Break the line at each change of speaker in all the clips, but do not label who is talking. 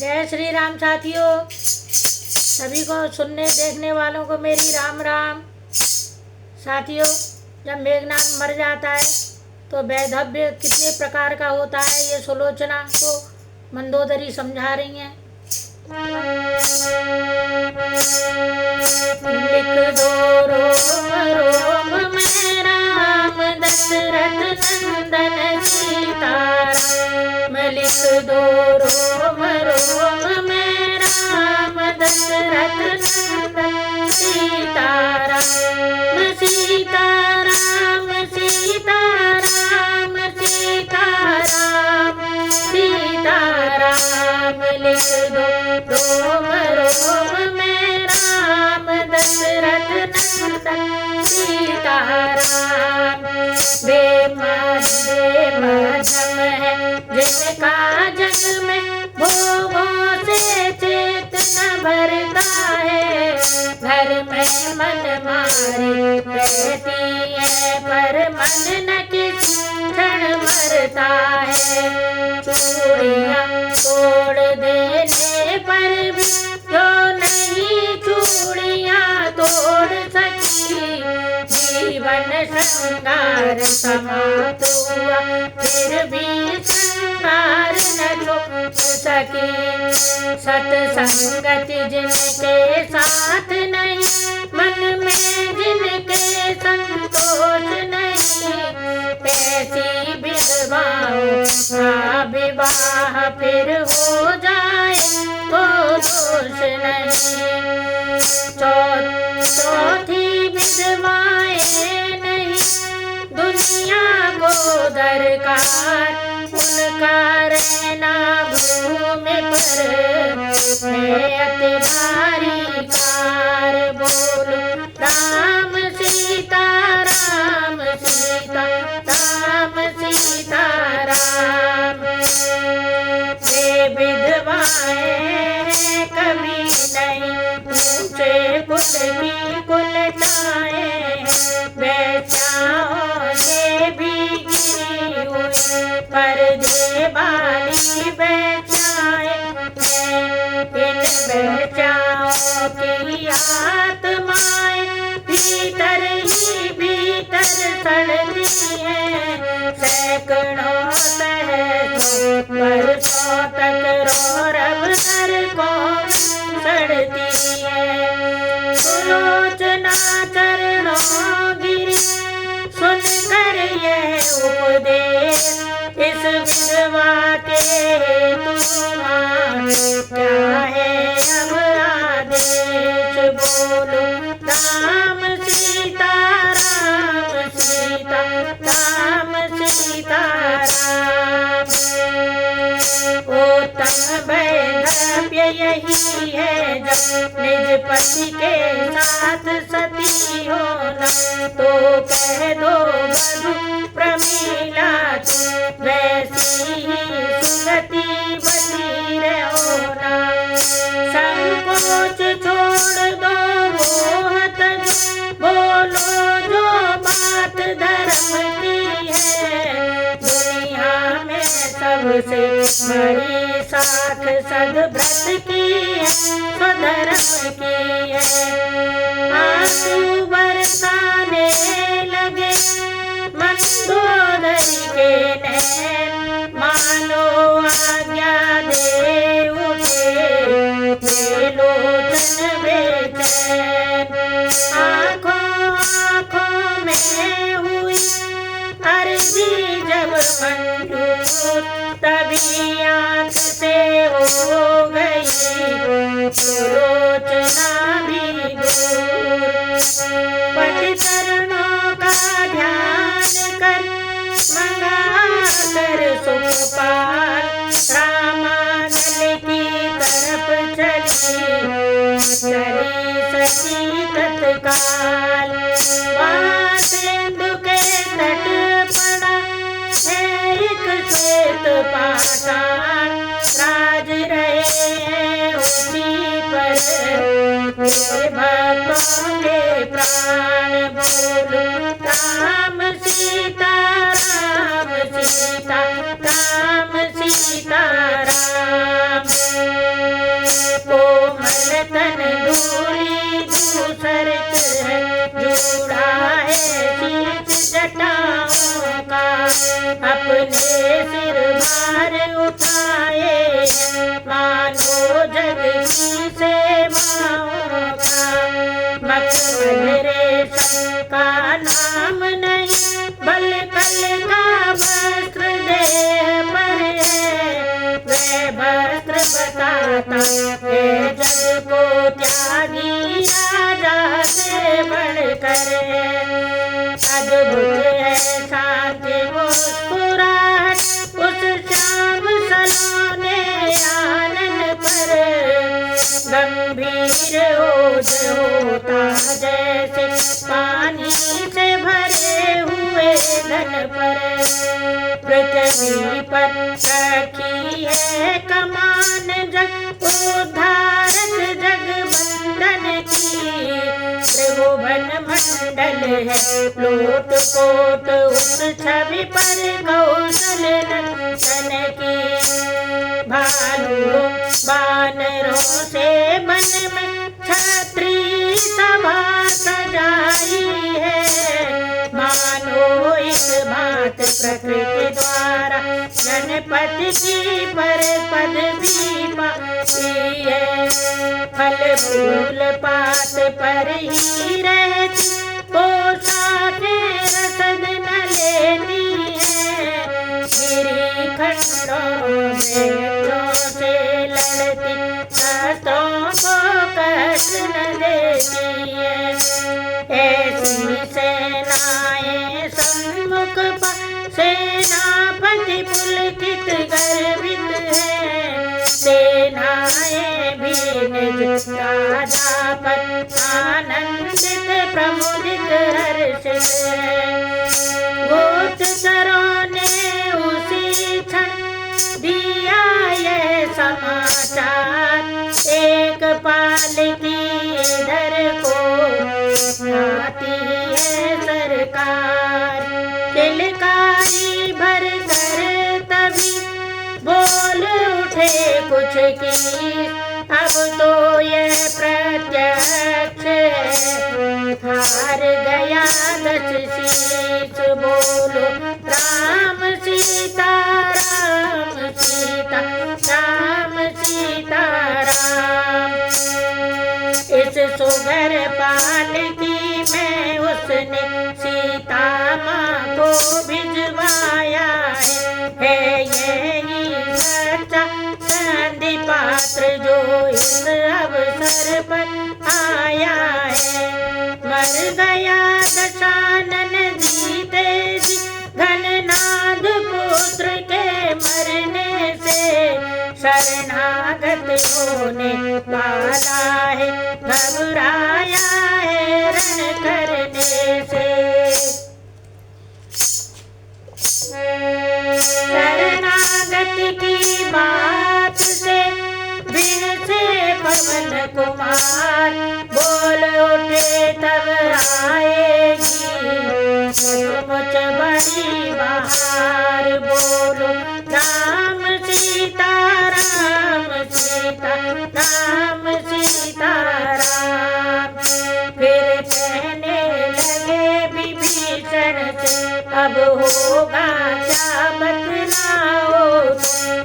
जय श्री राम साथियों, सभी को सुनने देखने वालों को मेरी राम राम। साथियों, जब मेघनाद मर जाता है तो वैधव्य कितने प्रकार का होता है, ये सुलोचना को मंदोदरी समझा रही हैं। लिख दो रोम रोम में राम दशरथ नंदन सीताराम, लिख दो रोम रोम में राम दशरथ नंदन सीताराम, सीताराम सीताराम सीताराम सीताराम, लिख दो रोम रोम में राम दशरथ नंदन सीताराम। बेमध्यम है जिनका जग में भोगों से चेत न भरता है, घर में मन मारे रहती है पर मन न किसी क्षण मरता है। चूड़ियाँ तोड़ देने पर भी जो नहीं चूड़ियाँ तोड़ सकी, जीवन श्रृंगार समाप्त हुआ फिर भी श्रृंगार न छूट सकी। सत्संगति जिनके साथ नहीं, मन में जिनके संतोष नहीं, ऐसी विधवाओं का विवाह फिर हो जाए तो दोष नहीं। चौथी विधवाएं नहीं दुनिया को दरकार, उनका रहना भूमि पर है अति भारी कार। बोलो राम सीता राम सीता राम सीता राम। वे विधवाएं कभी नहीं ऊंचे कुल की कुलटाएं, बेचाओं से भी गिरी हुई पर्दे वाली बेचाएं, इन बेचाओं की आत्माएं भीतर ही भीतर सड़ती हैं। सैकड़ों सहस्रों वर्षों तक रौरव कर कौन सड़ती है। सुलोचना चरणों गिरी सुनकर यह उपदेश, इस विधवा के तुम्हारा क्या है अब आदेश। बोलो राम सीता राम सीता राम सीता राम। उत्तम वैधव्य यही है जब निज पति के साथ सती होना, तो कह दो वधू प्रमीला तुम वैसी ही सुगति बची रहोना। संकोच छोड़ दो मोह तज, बोलो जो बात धर्म की है। दुनिया में सबसे बड़ी साख सद्व्रत की है, स्वधर्म की है। आंसू बरसाने लगे मंदोदरी के नैन, मानो आज्ञा दे उठे त्रिलोचन बेचैन। आँखों आँखों में हुई अर्जी जब मंजूर, तभी आँख से हो गई सुलोचना भी दूर। पति चरणों का ध्यान कर मंगा कर सुख पाल, रामानल की तरफ चली सती तत्काल। वहाँ सिंधु के तट पड़ा है एक श्वेत पाषाण, अपने सिर भार उठाए, मानो जग की सेवाओं का। मखमल रेशम का नाम नहीं, बलकल का वस्त्र देह पर है। वह वस्त्र बताता है जग को त्यागी राजा से बढ़कर है। अद्भुत है शांति मुस्कुराहट उस श्याम सलोने आनन पर। गंभीर ओज होता जैसे पानी से भरे हुए धन पर। पृथ्वी पर रखी है कमान जग उद्धारक जगबंधन की। त्रिभुवन मंडल है लोट पोट उस छवि पर कौशल नंदन की। भालुओं बानरों से मन में छत्री सभा सजाई है। मानो इस बात प्रकृति द्वारा गणपति की पर पदवी पाई है। फल फूल पात पर ही रहती पोशाके रसद न लेती है। गिरी खंडों में से लड़ती शस्त्रों को कष्ट न देती है। ऐसी सेनाएं सम्मुख सेनापति पुलकित गर्वित है। सेनाएं भी निज राजा पर आनंदित प्रमुदित हर्षित है। गोप्तचरों ने उसी क्षण दिया यह समाचार। एक पालकी इधर को आती है सरकार। किलकारी भर कर तभी बोल उठे कुछ की। अब तो यह प्रत्यक्ष हार गया 10 शीश। बोलो राम सीता राम सीता राम सीता राम। इस सुगर पालकी में उसने सीता माँ को भिजवाया है। यही सच्चा संधि पात्र जो इस अवसर पर आया है। मर गया दशानन जीते जी घननाद पुत्र के मरने से। शरणागत होने वाला है घबराया है रण करने से। शरणागत की बात से बिन से पवन कुमार बोल उठे तब आएगी सचमुच बड़ी बहार। बोलो राम सीता राम सीता राम सीता राम। फिर कहने लगे विभीषण से अब होगा क्या बतलाओ।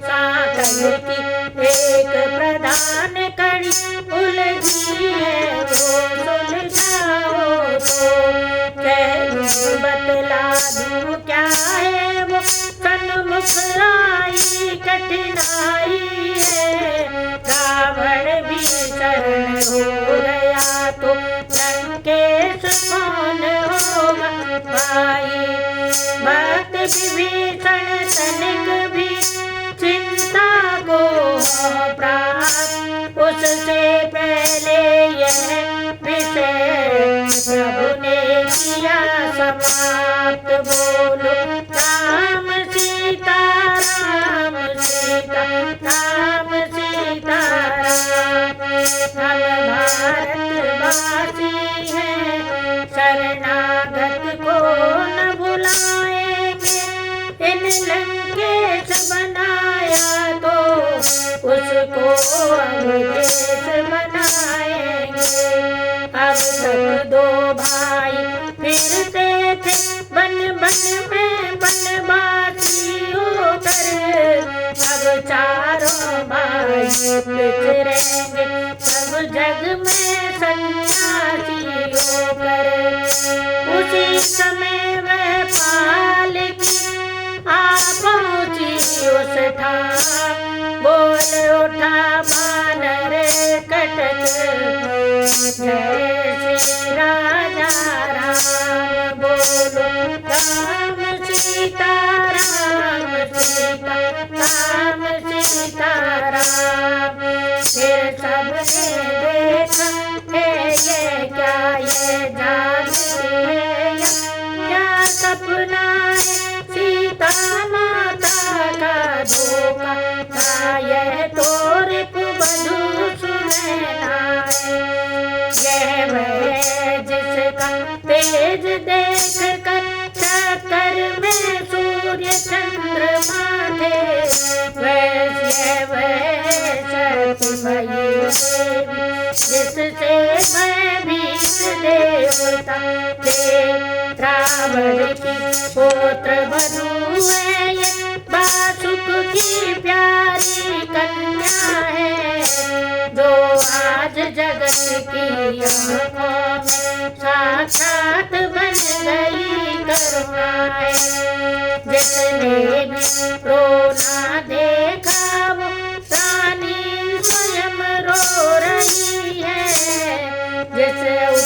सागर की एक प्रधान कड़ी उलझी है वो सुलझाओ तो। कह दूं बतला दूं क्या है वो सन्मुख आई कठिनाई है। रावण भी शरण हो गया तो लंकेश कौन होगा भाई। भक्त विभीषण तनिक भी चिंता को प्राप्त। उससे पहले यह विषय प्रभु ने किया समाप्त। बोलो राम सीता राम सीता राम सीता राम। हम भारतवासी हैं शरणागत को न भुलाएंगे। इन लंकेश बनाया तो उसको अवधेश बनाएंगे। अब तक दो भाई फिरते थे बन बन में बनवासी अब चारों भाई बिछड़ेंगे सब जग में सन्यासी होकर। उसी समय वह पालकी आ पहुँची उस ठाम, बोल उठा बानर कटक, जय श्री राजा राम। बोलो राम सीता राम सीता राम सीता राम। फिर सबने देखा है ये क्या, ये जागती है या सपना है, सीता माता का धोखा था यह तो रिपुवधू सुनैना है। यह वह जिसका तेज देख कर चक्कर में सूर्य चंद्रमा थे, वैसे वह सती देवी जिससे भयभीत देवता थे। रावण की पुत्र वधू है ये, बासुक की प्यारी कन्या है, जो आज जगत की आँखों में साक्षात बन गई करुणा है। जिसने भी रोना देखा वो रानी स्वयं रो रही है, जिस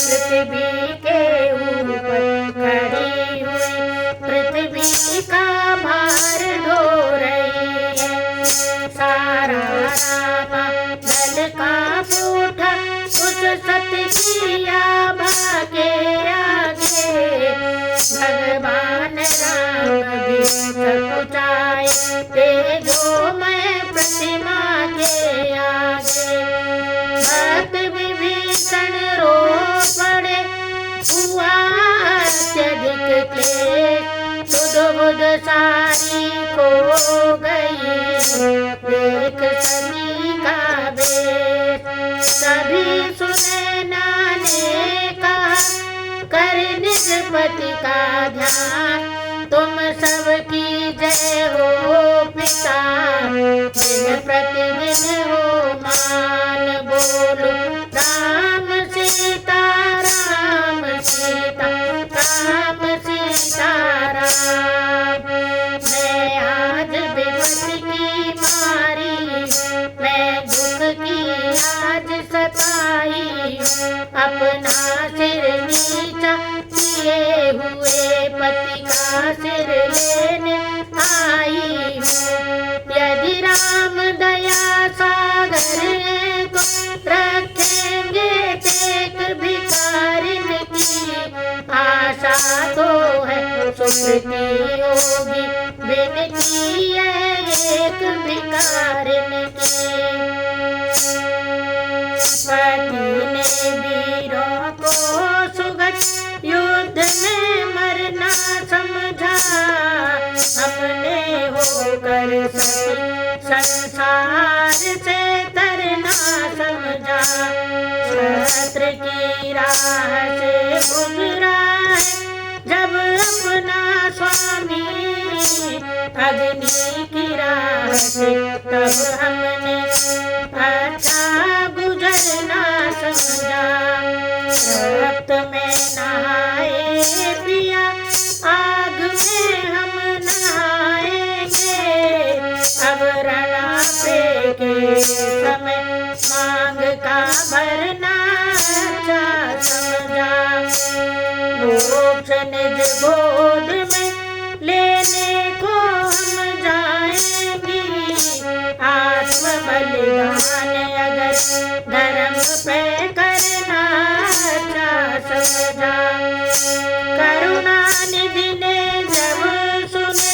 पृथ्वी के ऊपर खड़ी हुई पृथ्वी का भार ढो रही है। सारा रामा दल काँप उठा उस सत्य की आभा के आगे, भगवान राम भी सकुचाए तेजोमय प्रतिमा के आगे। भक्त विभीषण रो पड़े हुआ अत्यधिक क्लेश, सुध बुध सारी खो गई देख सती का बेश। सभी सुनैना ने कहा कर निज पति का ध्यान, तुम सबकी जय हो पिता दिन प्रतिदिन हो मान। बोलो राम सीता राम सीता राम सीता राम। मैं आज विपत्ति की मारी, मैं दुख की आज सताई, अपना सिर नीचा किए हुए पति का सिर लेने आई हूँ। यदि राम दया सागर को रखेंगे टेक भिखारिन की, आशा तो है सुकृति होगी विनती है एक भिखारिन की। पति ने वीरों को सुगत युद्ध में मरना समझा, हमने होकर सती संसार से तरना समझा। छत्र की राह से गुजरा है जब अपना स्वामी, अग्नि की राह से तब हमने अच्छा गुजरना समझा। रक्त में नहाए पिया आग में हम नहाएंगे, अब रणापे के समय मांग का भरना अच्छा समझा। मोक्ष निज गोद में लेने को हम जाएंगी, आत्म बलिदान अगर धर्म पे करना अच्छा समझा। करुणा निधि ने जब सुने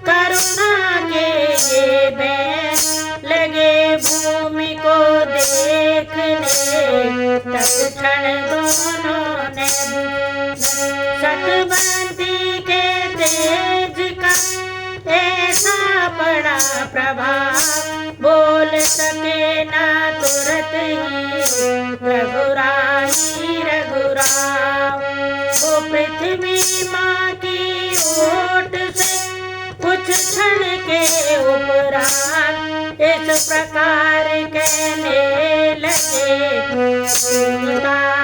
करुणा के ये बैन, लगे भूमि को देखने, तत्क्षण दोनों ने सतबंदी के तेज का ऐसा पड़ा प्रभाव, बोल सके ना तुरंत ही रघुराई रघुराव। वो पृथ्वी माँ की ओट से कुछ क्षण के उपरांत इस प्रकार कहने लगे, सीता